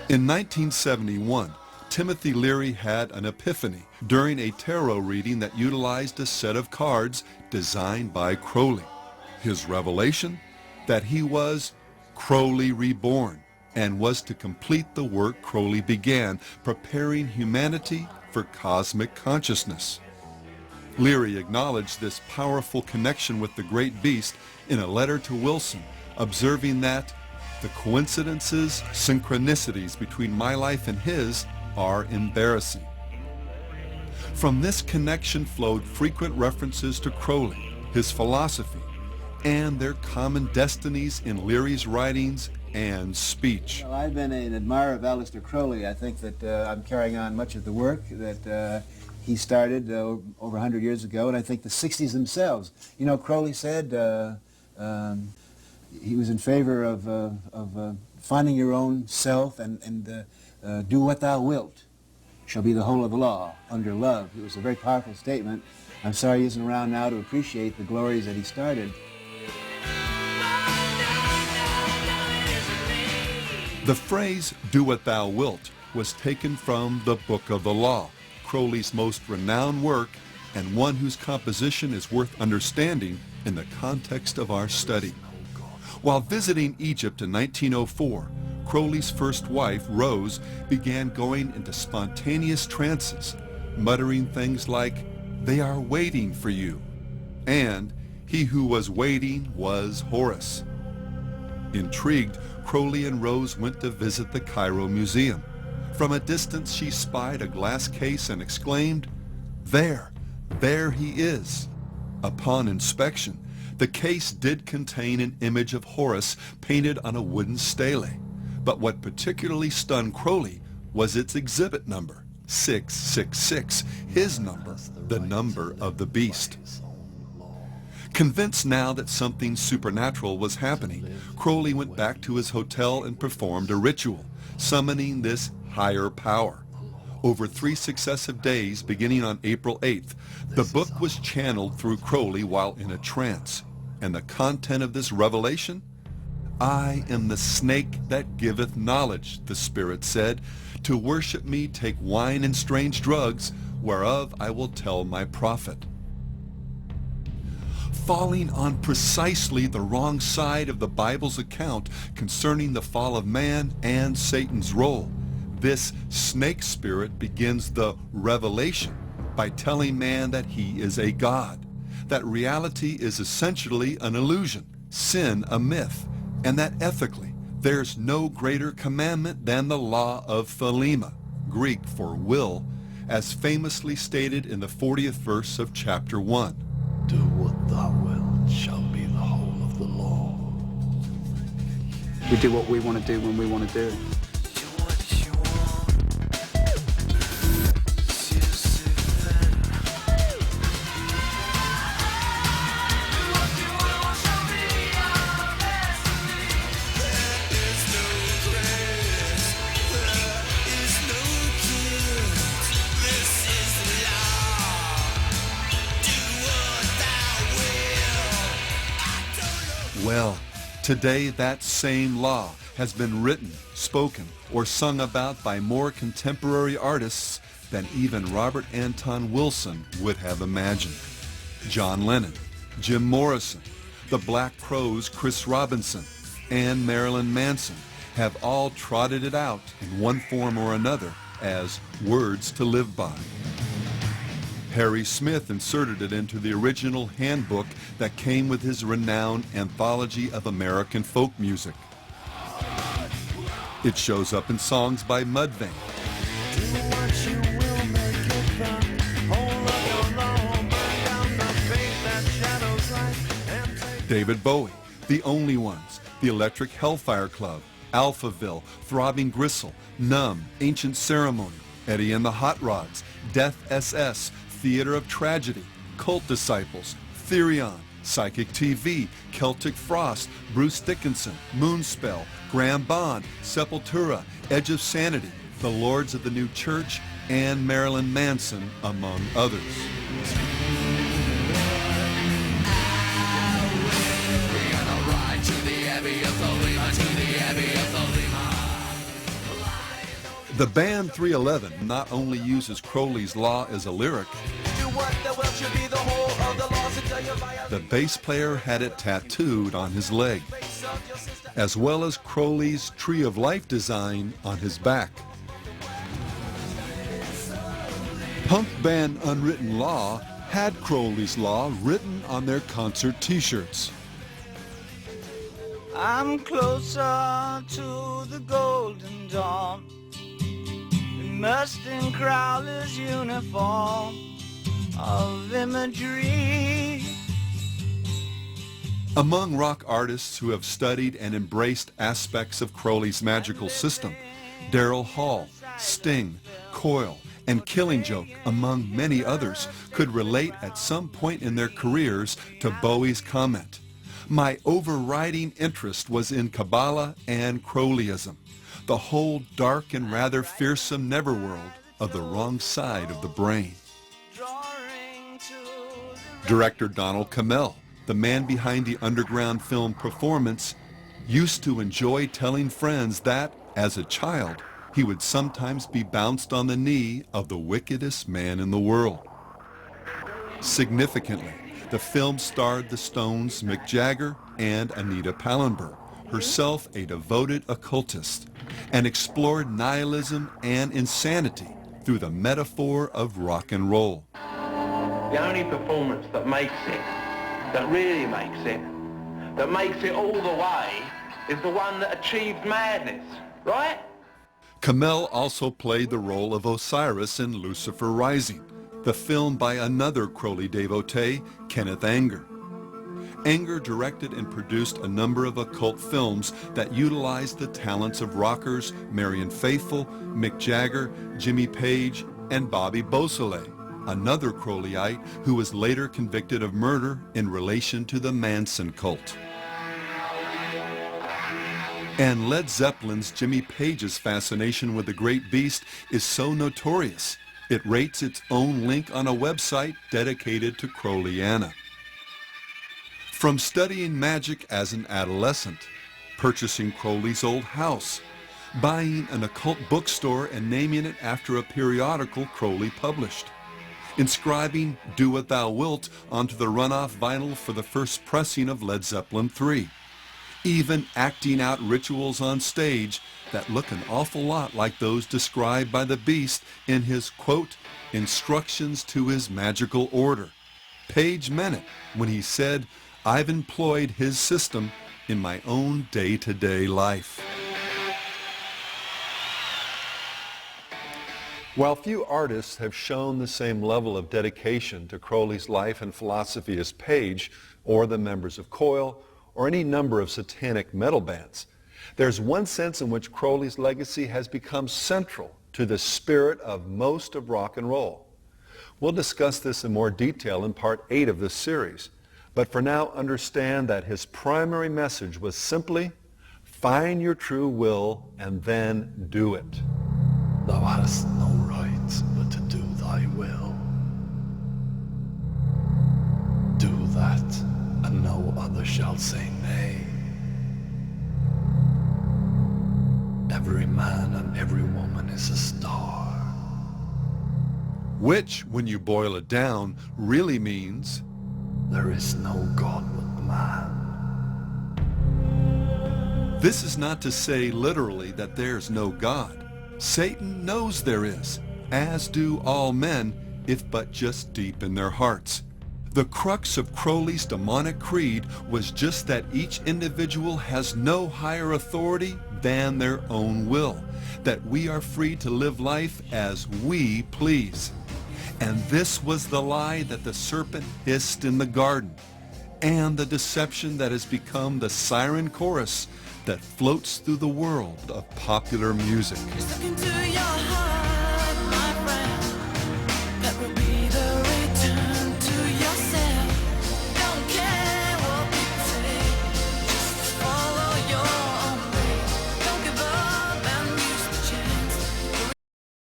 In 1971, Timothy Leary had an epiphany during a tarot reading that utilized a set of cards designed by Crowley. His revelation? That he was Crowley reborn and was to complete the work Crowley began, preparing humanity for cosmic consciousness. Leary acknowledged this powerful connection with the great beast in a letter to Wilson, observing that the coincidences, synchronicities between my life and his are embarrassing. From this connection flowed frequent references to Crowley, his philosophy, and their common destinies in Leary's writings and speech. Well, I've been an admirer of Aleister Crowley. I think that I'm carrying on much of the work that he started over 100 years ago, and I think the 60s themselves. You know, Crowley said he was in favor of finding your own self and do what thou wilt shall be the whole of the law under love. It was a very powerful statement. I'm sorry he isn't around now to appreciate the glories that he started. The phrase, "do what thou wilt," was taken from the Book of the Law, Crowley's most renowned work and one whose composition is worth understanding in the context of our study. While visiting Egypt in 1904, Crowley's first wife, Rose, began going into spontaneous trances, muttering things like, "They are waiting for you," and "He who was waiting was Horus." Intrigued, Crowley and Rose went to visit the Cairo Museum. From a distance she spied a glass case and exclaimed, there he is." Upon inspection, the case did contain an image of Horus painted on a wooden stele, but what particularly stunned Crowley was its exhibit number, 666, his number, the number of the beast. Convinced now that something supernatural was happening, Crowley went back to his hotel and performed a ritual, summoning this higher power. Over 3 successive days, beginning on April 8th, the book was channeled through Crowley while in a trance. And the content of this revelation? "I am the snake that giveth knowledge," the Spirit said. "To worship me take wine and strange drugs, whereof I will tell my prophet." Falling on precisely the wrong side of the Bible's account concerning the fall of man and Satan's role, this snake spirit begins the revelation by telling man that he is a god, that reality is essentially an illusion, sin a myth, and that ethically there's no greater commandment than the law of Thelema, Greek for will, as famously stated in the 40th verse of chapter 1. Do what thou wilt shall be the whole of the law. We do what we want to do when we want to do it. Well, today that same law has been written, spoken, or sung about by more contemporary artists than even Robert Anton Wilson would have imagined. John Lennon, Jim Morrison, the Black Crowes' Chris Robinson, and Marilyn Manson have all trotted it out in one form or another as words to live by. Harry Smith inserted it into the original handbook that came with his renowned Anthology of American Folk Music. It shows up in songs by Mudvayne, David Bowie, The Only Ones, The Electric Hellfire Club, Alphaville, Throbbing Gristle, Numb, Ancient Ceremony, Eddie and the Hot Rods, Death SS, Theater of Tragedy, Cult Disciples, Therion, Psychic TV, Celtic Frost, Bruce Dickinson, Moonspell, Graham Bond, Sepultura, Edge of Sanity, The Lords of the New Church, and Marilyn Manson, among others. The band 311 not only uses Crowley's Law as a lyric, the bass player had it tattooed on his leg, as well as Crowley's Tree of Life design on his back. Punk band Unwritten Law had Crowley's Law written on their concert t-shirts. I'm closer to the golden dawn, immersed in Crowley's uniform of imagery. Among rock artists who have studied and embraced aspects of Crowley's magical system, Daryl Hall, Sting, Coil, and Killing Joke, among many others, could relate at some point in their careers to Bowie's comment, "My overriding interest was in Kabbalah and Crowleyism, the whole dark and rather fearsome netherworld of the wrong side of the brain." Director Donald Cammell, the man behind the underground film Performance, used to enjoy telling friends that, as a child, he would sometimes be bounced on the knee of the wickedest man in the world. Significantly, the film starred the Stones' Mick Jagger and Anita Pallenberg, herself a devoted occultist, and explored nihilism and insanity through the metaphor of rock and roll. The only performance that makes it, that really makes it, that makes it all the way, is the one that achieved madness, right? Cammell also played the role of Osiris in Lucifer Rising, the film by another Crowley devotee, Kenneth Anger. Anger directed and produced a number of occult films that utilized the talents of rockers Marian Faithfull, Mick Jagger, Jimmy Page, and Bobby Beausoleil, another Crowleyite who was later convicted of murder in relation to the Manson cult. And Led Zeppelin's Jimmy Page's fascination with the great beast is so notorious, it rates its own link on a website dedicated to Crowleyana. From studying magic as an adolescent, purchasing Crowley's old house, buying an occult bookstore and naming it after a periodical Crowley published, inscribing Do What Thou Wilt onto the runoff vinyl for the first pressing of Led Zeppelin III, even acting out rituals on stage that look an awful lot like those described by the Beast in his, quote, instructions to his magical order. Page meant it when he said, "I've employed his system in my own day-to-day life." While few artists have shown the same level of dedication to Crowley's life and philosophy as Page, or the members of Coil, or any number of satanic metal bands, there's one sense in which Crowley's legacy has become central to the spirit of most of rock and roll. We'll discuss this in more detail in Part 8 of this series, but for now understand that his primary message was simply, find your true will and then do it. Thou hast no right but to do thy will. Do that, and no other shall say nay. Every man and every woman is a star. Which, when you boil it down, really means There is no God but man. this is not to say literally that there's no God. Satan knows there is, as do all men, if but just deep in their hearts. The crux of Crowley's demonic creed was just that each individual has no higher authority than their own will, that we are free to live life as we please. And this was the lie that the serpent hissed in the garden, and the deception that has become the siren chorus that floats through the world of popular music. Just look into your